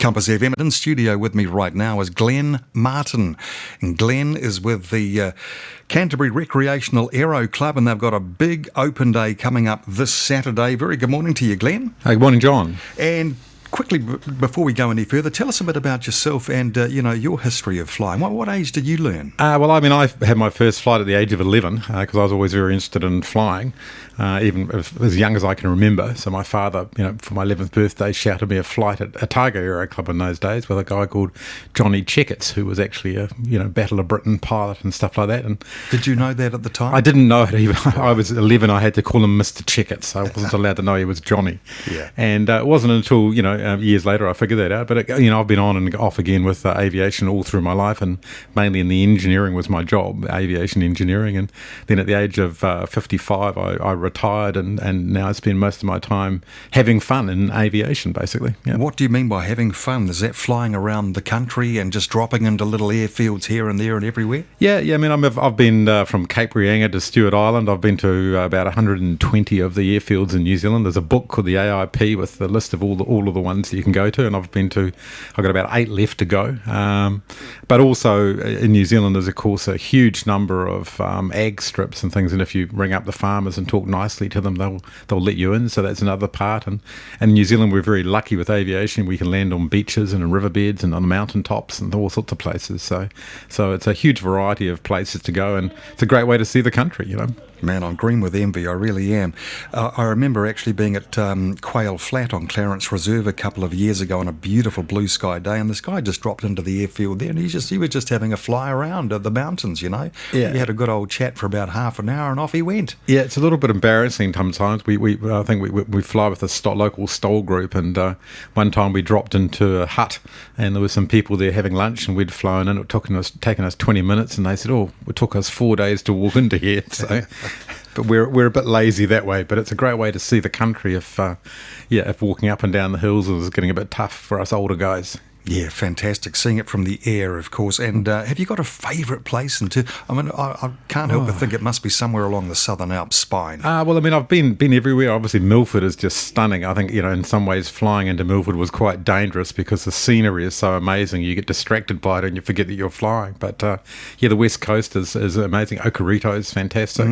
Compass FM. In studio with me right now is Glen Martin. And Glen is with the Canterbury Recreational Aeroclub, and they've got a big open day coming up this Saturday. Very good morning to you, Glen. Hey, good morning, John. And quickly, before we go any further, tell us a bit about yourself and your history of flying. What age did you learn? I had my first flight at the age of 11 because I was always very interested in flying, even as young as I can remember. So my father, for my 11th birthday, shouted me a flight at Otago Aeroclub in those days with a guy called Johnny Checketts, who was actually a Battle of Britain pilot and stuff like that. And did you know that at the time? I didn't know it even. I was 11. I had to call him Mr. Checketts. I wasn't allowed to know he was Johnny. Yeah. And it wasn't until years later I figured that out. But I've been on and off again with aviation all through my life, and mainly in the engineering was my job, aviation engineering. And then at the age of 55, I retired, and now I spend most of my time having fun in aviation, basically. Yeah. What do you mean by having fun? Is that flying around the country and just dropping into little airfields here and there and everywhere? Yeah. I've been from Cape Reinga to Stewart Island. I've been to about 120 of the airfields in New Zealand. There's a book called the AIP with the list of all of the ones that you can go to, and I've got about 8 left to go. But also in New Zealand, there's of course a huge number of ag strips and things, and if you ring up the farmers and talk nicely to them, they'll let you in. So that's another part. And in New Zealand, we're very lucky with aviation. We can land on beaches and in riverbeds and on mountain tops and all sorts of places. So it's a huge variety of places to go, and it's a great way to see the country. Man, I'm green with envy, I really am. I remember actually being at Quail Flat on Clarence Reserve a couple of years ago on a beautiful blue sky day, and this guy just dropped into the airfield there, and he was just having a fly around the mountains, Yeah. He had a good old chat for about half an hour, and off he went. Yeah, it's a little bit embarrassing sometimes. I think we fly with a local stole group, and one time we dropped into a hut, and there were some people there having lunch, and we'd flown in. It taken us 20 minutes, and they said, it took us 4 days to walk into here, so... But we're a bit lazy that way, but it's a great way to see the country if walking up and down the hills is getting a bit tough for us older guys. Yeah, fantastic. Seeing it from the air, of course. And have you got a favourite place? I can't help but think it must be somewhere along the Southern Alps spine. I've been everywhere. Obviously, Milford is just stunning. I think, in some ways, flying into Milford was quite dangerous because the scenery is so amazing. You get distracted by it and you forget that you're flying. But, the West Coast is amazing. Okarito is fantastic.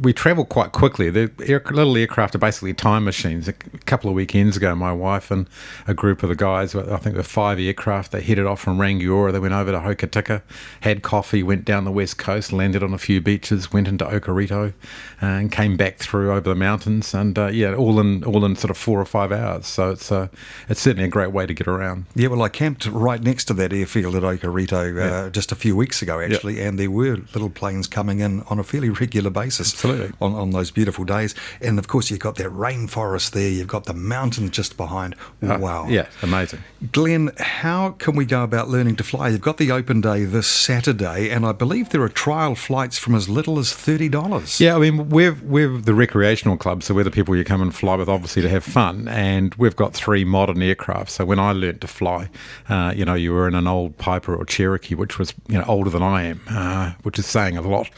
We travel quite quickly. The little aircraft are basically time machines. A couple of weekends ago, my wife and a group of the guys, I think there were 5 aircraft, they headed off from Rangiora, they went over to Hokitika, had coffee, went down the west coast, landed on a few beaches, went into Okarito, and came back through over the mountains, and all in sort of 4 or 5 hours. So it's certainly a great way to get around. Yeah, well, I camped right next to that airfield at Okarito just a few weeks ago, actually, and there were little planes coming in on a fairly regular basis. Absolutely. On those beautiful days. And of course, you've got that rainforest there, you've got the mountains just behind. Wow. Yeah, amazing. Glen, how can we go about learning to fly? You've got the open day this Saturday, and I believe there are trial flights from as little as $30. Yeah, we're the recreational club, so we're the people you come and fly with, obviously, to have fun, and we've got 3 modern aircraft. So when I learnt to fly, you were in an old Piper or Cherokee, which was older than I am, which is saying a lot.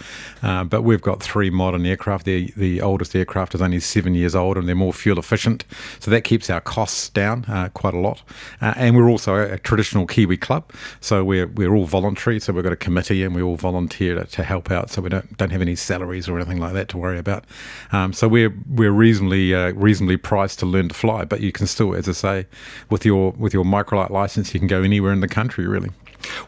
But we've got 3 modern aircraft. The oldest aircraft is only 7 years old, and they're more fuel efficient, so that keeps our costs down quite a lot. And we're also a traditional Kiwi club, so we're all voluntary, so we've got a committee and we all volunteer to help out, so we don't have any salaries or anything like that to worry about. So we're reasonably priced to learn to fly, but you can still, as I say, with your microlight license, you can go anywhere in the country, really.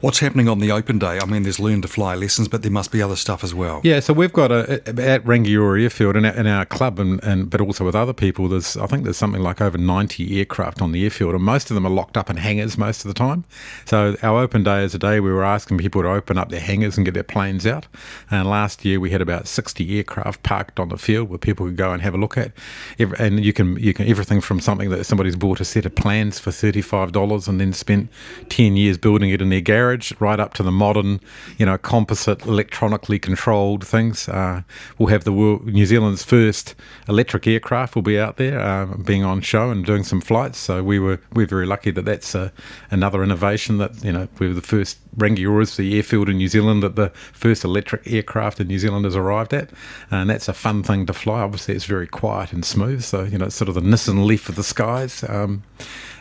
What's happening on the open day? There's learn to fly lessons, but there must be other stuff as well. Yeah, so we've got at Rangiora Airfield in our club, but also with other people, I think there's something like over 90 aircraft on the airfield, and most of them are locked up in hangars most of the time. So our open day is a day we were asking people to open up their hangars and get their planes out. And last year we had about 60 aircraft parked on the field where people could go and have a look at. And you can everything from something that somebody's bought a set of plans for $35 and then spent 10 years building it in their garage right up to the modern, composite, electronically controlled things. We'll have New Zealand's first electric aircraft will be out there, being on show and doing some flights. So we're very lucky that that's another innovation that, we were the first. Rangiora is the airfield in New Zealand that the first electric aircraft in New Zealand has arrived at, and that's a fun thing to fly. Obviously, it's very quiet and smooth, so it's sort of the Nissan Leaf of the skies.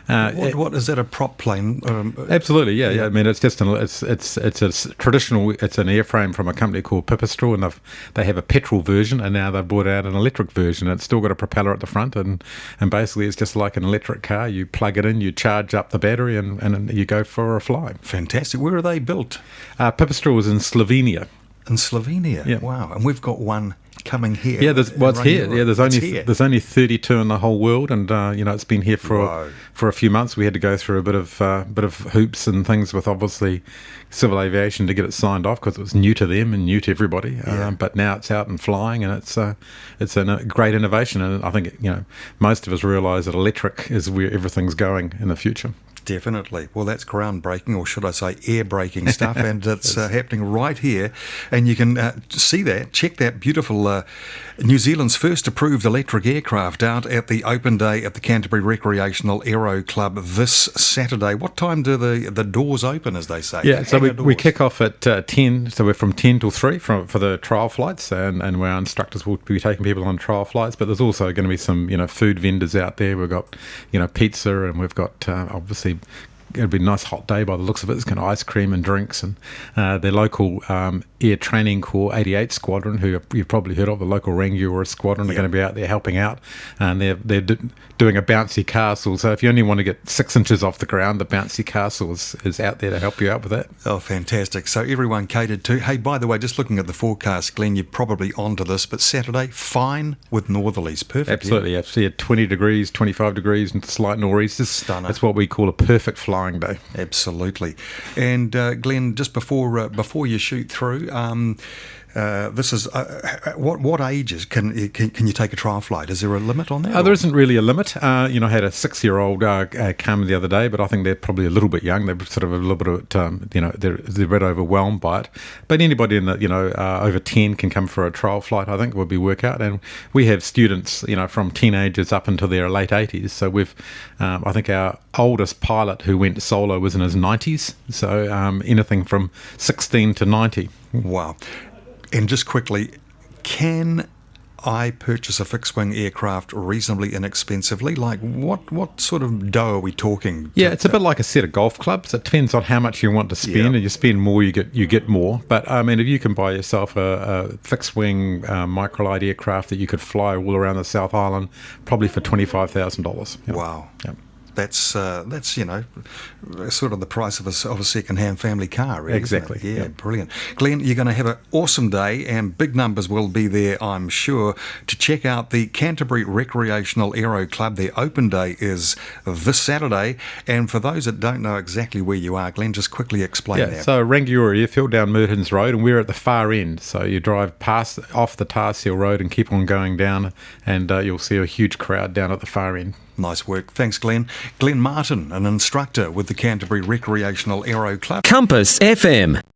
What is that? A prop plane? Absolutely, yeah. I mean, it's just it's a traditional. It's an airframe from a company called Pipistrel, and they have a petrol version, and now they've brought out an electric version. It's still got a propeller at the front, and basically it's just like an electric car. You plug it in, you charge up the battery, and you go for a fly. Fantastic. Where are they built? Pipistrel is in Slovenia. In Slovenia, yeah. Wow. And we've got one coming here. Yeah, it's here. Yeah, there's only 32 in the whole world, and it's been here for a few months. We had to go through a bit of hoops and things with obviously civil aviation to get it signed off because it was new to them and new to everybody. But now it's out and flying, and it's a great innovation. And I think most of us realise that electric is where everything's going in the future. Definitely. Well, that's groundbreaking, or should I say air-breaking stuff, and it's happening right here. And you can see that, check that beautiful New Zealand's first approved electric aircraft out at the open day at the Canterbury Recreational Aeroclub this Saturday. What time do the doors open, as they say? Yeah, so we kick off at 10, so we're from 10 till 3 for the trial flights, and our instructors will be taking people on trial flights, but there's also going to be some food vendors out there. We've got pizza, and we've got obviously it'll be a nice hot day by the looks of it. It's kind of ice cream and drinks, and their local Air Training Corps 88 Squadron, who you've probably heard of, the local Rangiora Squadron, are going to be out there helping out, and they're doing a bouncy castle. So if you only want to get 6 inches off the ground, the bouncy castle is out there to help you out with that. Oh, fantastic. So everyone catered to. Hey, by the way, just looking at the forecast, Glenn, you're probably onto this, but Saturday, fine with northerlies. Perfect. Absolutely. Yeah. So 20 degrees, 25 degrees, and slight nor'easters. Stunner. That's what we call a perfect flying day. Absolutely. And Glenn, just before you shoot through, this is what ages can you take a trial flight? Is there a limit on that? There isn't really a limit. I had a 6-year-old come the other day, but I think they're probably a little bit young. They're sort of a little bit, they're a bit overwhelmed by it. But anybody in the over 10 can come for a trial flight. I think would be workout. And we have students from teenagers up into their late 80s. So I think our oldest pilot who went solo was in his 90s. So anything from 16 to 90. Wow. And just quickly, can I purchase a fixed-wing aircraft reasonably inexpensively? Like, what sort of dough are we talking? Yeah, it's a bit like a set of golf clubs. It depends on how much you want to spend, and you spend more, you get more. But, I mean, if you can buy yourself a fixed-wing microlight aircraft that you could fly all around the South Island, probably for $25,000. Wow. Yep. That's sort of the price of a second-hand family car, really. Exactly. Yeah, yep. Brilliant. Glenn, you're going to have an awesome day, and big numbers will be there, I'm sure, to check out the Canterbury Recreational Aero Club. Their open day is this Saturday, and for those that don't know exactly where you are, Glenn, just quickly explain that. So Rangiora Airfield down Mertons Road, and we're at the far end. So you drive off the Tarsiel Road and keep on going down, and you'll see a huge crowd down at the far end. Nice work. Thanks, Glenn. Glenn Martin, an instructor with the Canterbury Recreational Aero Club. Compass FM.